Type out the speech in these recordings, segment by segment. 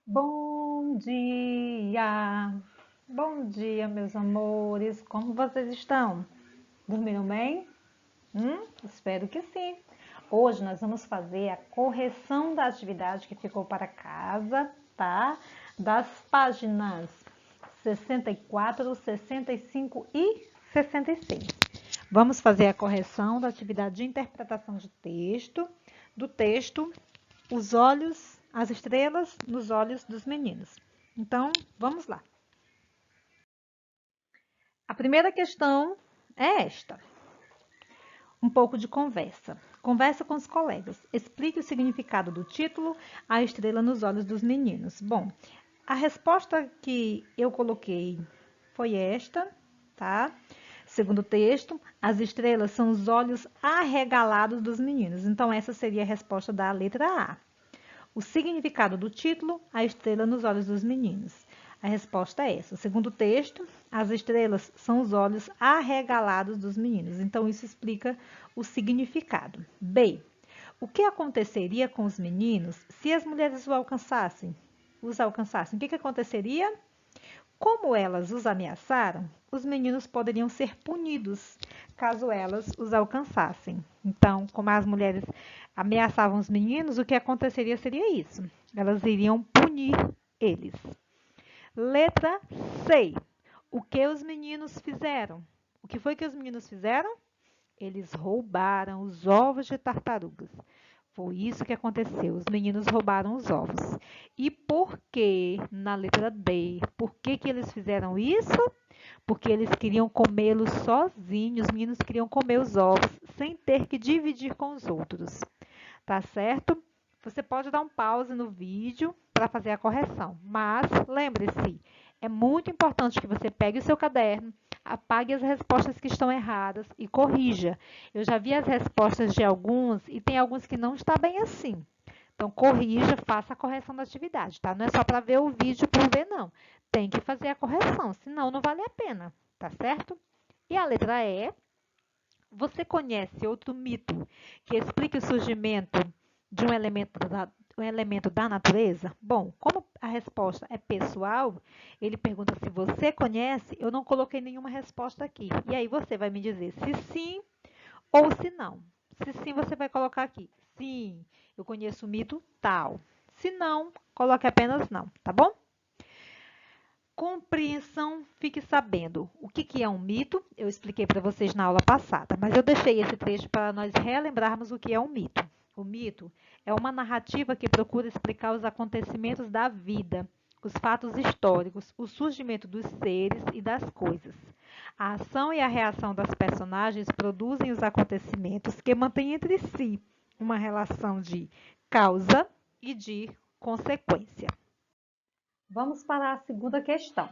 Bom dia! Bom dia, meus amores! Como vocês estão? Dormiram bem? Espero que sim! Hoje nós vamos fazer a correção da atividade que ficou para casa, tá? Das páginas 64, 65 e 66. Vamos fazer a correção da atividade de interpretação de texto, do texto Os olhos, as estrelas nos olhos dos meninos. Então, vamos lá. A primeira questão é esta. Um pouco de conversa. Conversa com os colegas. Explique o significado do título A Estrela nos Olhos dos Meninos. Bom, a resposta que eu coloquei foi esta, tá? Segundo o texto, as estrelas são os olhos arregalados dos meninos. Então, essa seria a resposta da letra A. O significado do título, a estrela nos olhos dos meninos. A resposta é essa. Segundo o texto, as estrelas são os olhos arregalados dos meninos. Então, isso explica o significado. B. O que aconteceria com os meninos se as mulheres os alcançassem? O que aconteceria? Como elas os ameaçaram, os meninos poderiam ser punidos caso elas os alcançassem. Então, como as mulheres ameaçavam os meninos, o que aconteceria seria isso: elas iriam punir eles. Letra C. O que os meninos fizeram? O que foi que os meninos fizeram? Eles roubaram os ovos de tartarugas. Foi isso que aconteceu. Os meninos roubaram os ovos. E por que, na letra D, por que que eles fizeram isso? Porque eles queriam comê-los sozinhos. Os meninos queriam comer os ovos sem ter que dividir com os outros. Tá certo? Você pode dar um pause no vídeo para fazer a correção. Mas lembre-se, é muito importante que você pegue o seu caderno, apague as respostas que estão erradas e corrija. Eu já vi as respostas de alguns e tem alguns que não está bem assim. Então, corrija, faça a correção da atividade, tá? Não é só para ver o vídeo por ver, não. Tem que fazer a correção, senão não vale a pena, tá certo? E a letra E, você conhece outro mito que explique o surgimento de um elemento da natureza? Bom, como a resposta é pessoal, ele pergunta se você conhece, eu não coloquei nenhuma resposta aqui. E aí você vai me dizer se sim ou se não. Se sim, você vai colocar aqui. Sim, eu conheço o mito tal. Se não, coloque apenas não, tá bom? Compreensão, fique sabendo. O que é um mito? Eu expliquei para vocês na aula passada, mas eu deixei esse trecho para nós relembrarmos o que é um mito. O mito é uma narrativa que procura explicar os acontecimentos da vida, os fatos históricos, o surgimento dos seres e das coisas. A ação e a reação das personagens produzem os acontecimentos que mantêm entre si uma relação de causa e de consequência. Vamos para a segunda questão.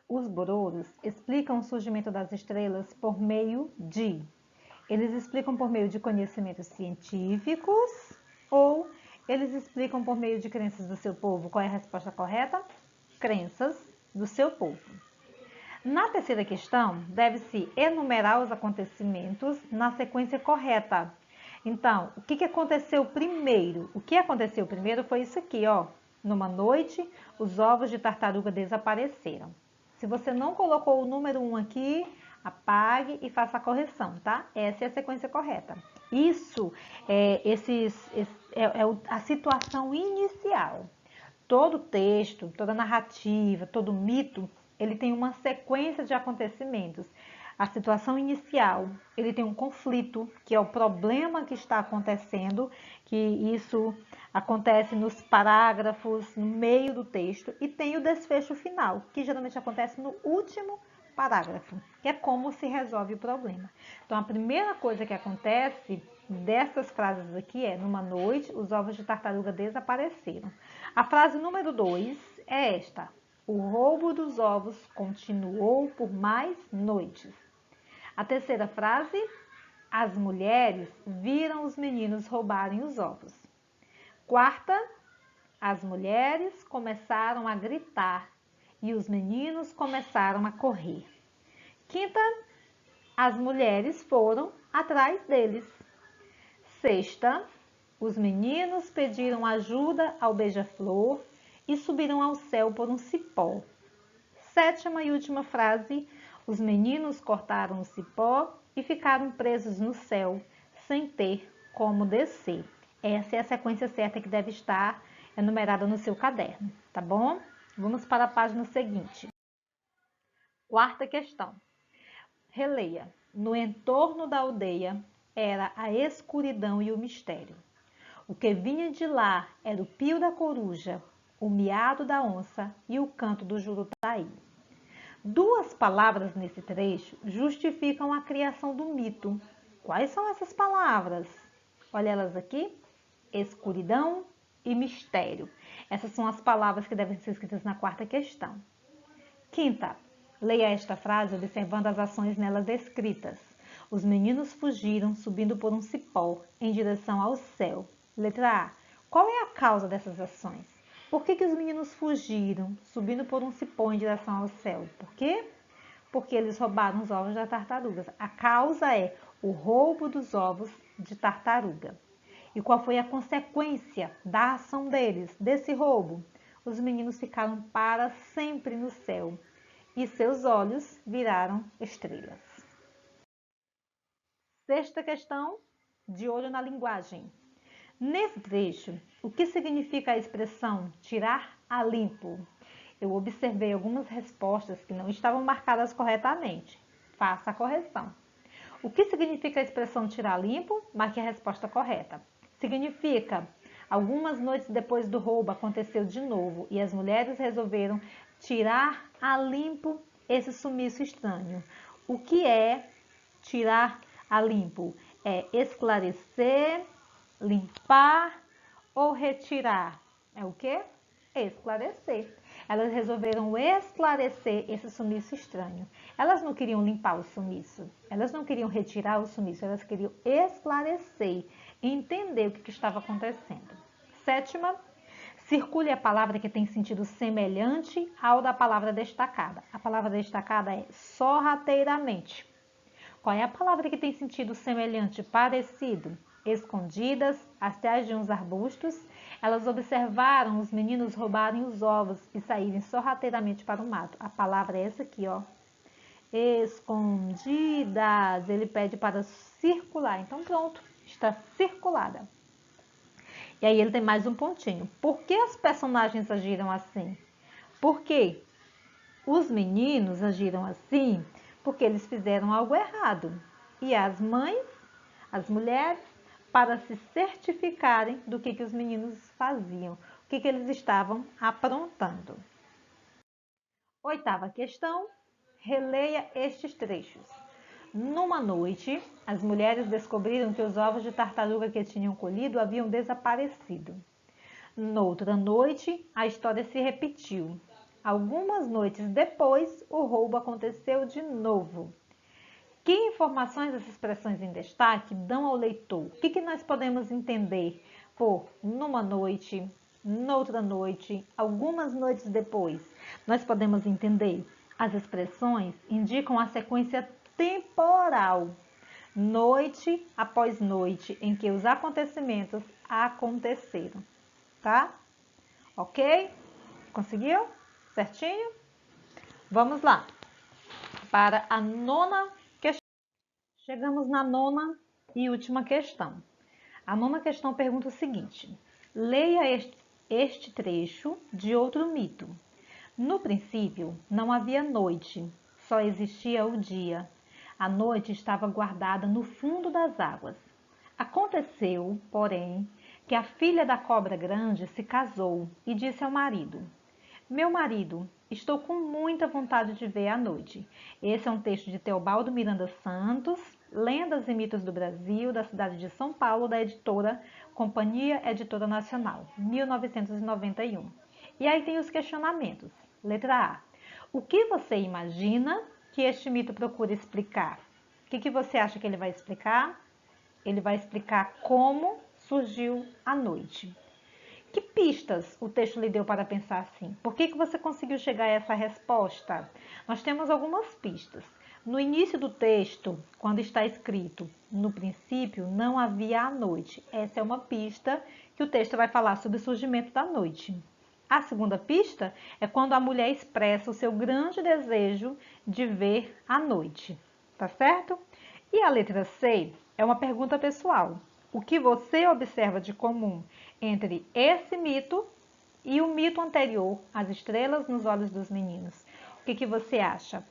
Os Bororos explicam o surgimento das estrelas por meio de. Eles explicam por meio de conhecimentos científicos ou eles explicam por meio de crenças do seu povo? Qual é a resposta correta? Crenças do seu povo. Na terceira questão, deve-se enumerar os acontecimentos na sequência correta. Então, o que aconteceu primeiro? O que aconteceu primeiro foi isso aqui, ó. Numa noite, os ovos de tartaruga desapareceram. Se você não colocou o número 1 aqui, apague e faça a correção, tá? Essa é a sequência correta. Isso é a situação inicial. Todo texto, toda narrativa, todo mito, ele tem uma sequência de acontecimentos. A situação inicial, ele tem um conflito, que é o problema que está acontecendo, que isso acontece nos parágrafos, no meio do texto, e tem o desfecho final, que geralmente acontece no último parágrafo, que é como se resolve o problema. Então, a primeira coisa que acontece dessas frases aqui é: numa noite, os ovos de tartaruga desapareceram. A frase número 2 é esta: o roubo dos ovos continuou por mais noites. A terceira frase: as mulheres viram os meninos roubarem os ovos. Quarta: as mulheres começaram a gritar e os meninos começaram a correr. Quinta: as mulheres foram atrás deles. Sexta: os meninos pediram ajuda ao beija-flor e subiram ao céu por um cipó. Sétima e última frase: os meninos cortaram o cipó e ficaram presos no céu, sem ter como descer. Essa é a sequência certa que deve estar enumerada no seu caderno, tá bom? Vamos para a página seguinte. Quarta questão. Releia. No entorno da aldeia era a escuridão e o mistério. O que vinha de lá era o pio da coruja, o miado da onça e o canto do jurutaí. Duas palavras nesse trecho justificam a criação do mito. Quais são essas palavras? Olha elas aqui. Escuridão e mistério. Essas são as palavras que devem ser escritas na quarta questão. Quinta. Leia esta frase observando as ações nela descritas. Os meninos fugiram subindo por um cipó em direção ao céu. Letra A. Qual é a causa dessas ações? Por que os meninos fugiram subindo por um cipó em direção ao céu? Por quê? Porque eles roubaram os ovos das tartarugas. A causa é o roubo dos ovos de tartaruga. E qual foi a consequência da ação deles, desse roubo? Os meninos ficaram para sempre no céu e seus olhos viraram estrelas. Sexta questão, de olho na linguagem. Nesse trecho, o que significa a expressão tirar a limpo? Eu observei algumas respostas que não estavam marcadas corretamente. Faça a correção. O que significa a expressão tirar limpo? Marque a resposta correta. Significa, algumas noites depois do roubo aconteceu de novo e as mulheres resolveram tirar a limpo esse sumiço estranho. O que é tirar a limpo? É esclarecer, limpar ou retirar? É o que? Esclarecer. Elas resolveram esclarecer esse sumiço estranho. Elas não queriam limpar o sumiço, elas não queriam retirar o sumiço, elas queriam esclarecer, entender o que estava acontecendo. Sétima, circule a palavra que tem sentido semelhante ao da palavra destacada. A palavra destacada é sorrateiramente. Qual é a palavra que tem sentido semelhante, parecido? Escondidas, atrás de uns arbustos, elas observaram os meninos roubarem os ovos e saírem sorrateiramente para o mato. A palavra é essa aqui, ó. Escondidas. Ele pede para circular. Então, pronto, está circulada. E aí ele tem mais um pontinho. Por que as personagens agiram assim? Por quê? Os meninos agiram assim porque eles fizeram algo errado. E as mães, as mulheres, para se certificarem do que os meninos faziam, o que eles estavam aprontando. Oitava questão, releia estes trechos. Numa noite, as mulheres descobriram que os ovos de tartaruga que tinham colhido haviam desaparecido. Noutra noite, a história se repetiu. Algumas noites depois, o roubo aconteceu de novo. Que informações essas expressões em destaque dão ao leitor? O que nós podemos entender por numa noite, noutra noite, algumas noites depois? Nós podemos entender as expressões indicam a sequência temporal, noite após noite, em que os acontecimentos aconteceram, tá? Ok? Conseguiu? Certinho? Vamos lá para a nona questão. Chegamos na nona e última questão. A nona questão pergunta o seguinte: leia este trecho de outro mito. No princípio, não havia noite, só existia o dia. A noite estava guardada no fundo das águas. Aconteceu, porém, que a filha da cobra grande se casou e disse ao marido: meu marido, estou com muita vontade de ver a noite. Esse é um texto de Teobaldo Miranda Santos, Lendas e Mitos do Brasil, da cidade de São Paulo, da editora Companhia Editora Nacional, 1991. E aí tem os questionamentos. Letra A. O que você imagina que este mito procura explicar? O que você acha que ele vai explicar? Ele vai explicar como surgiu a noite. Que pistas o texto lhe deu para pensar assim? Por que você conseguiu chegar a essa resposta? Nós temos algumas pistas. No início do texto, quando está escrito, no princípio não havia a noite. Essa é uma pista que o texto vai falar sobre o surgimento da noite. A segunda pista é quando a mulher expressa o seu grande desejo de ver à noite, tá certo? E a letra C é uma pergunta pessoal. O que você observa de comum entre esse mito e o mito anterior, as estrelas nos olhos dos meninos? O que você acha?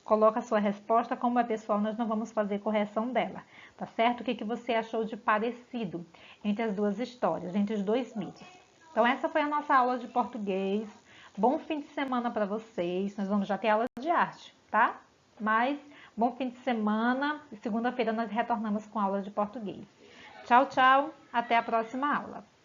Coloca a sua resposta, como é pessoal, nós não vamos fazer correção dela, tá certo? O que você achou de parecido entre as duas histórias, entre os dois mitos? Então, essa foi a nossa aula de português. Bom fim de semana para vocês. Nós vamos já ter aula de arte, tá? Mas, bom fim de semana. Segunda-feira nós retornamos com aula de português. Tchau, tchau. Até a próxima aula.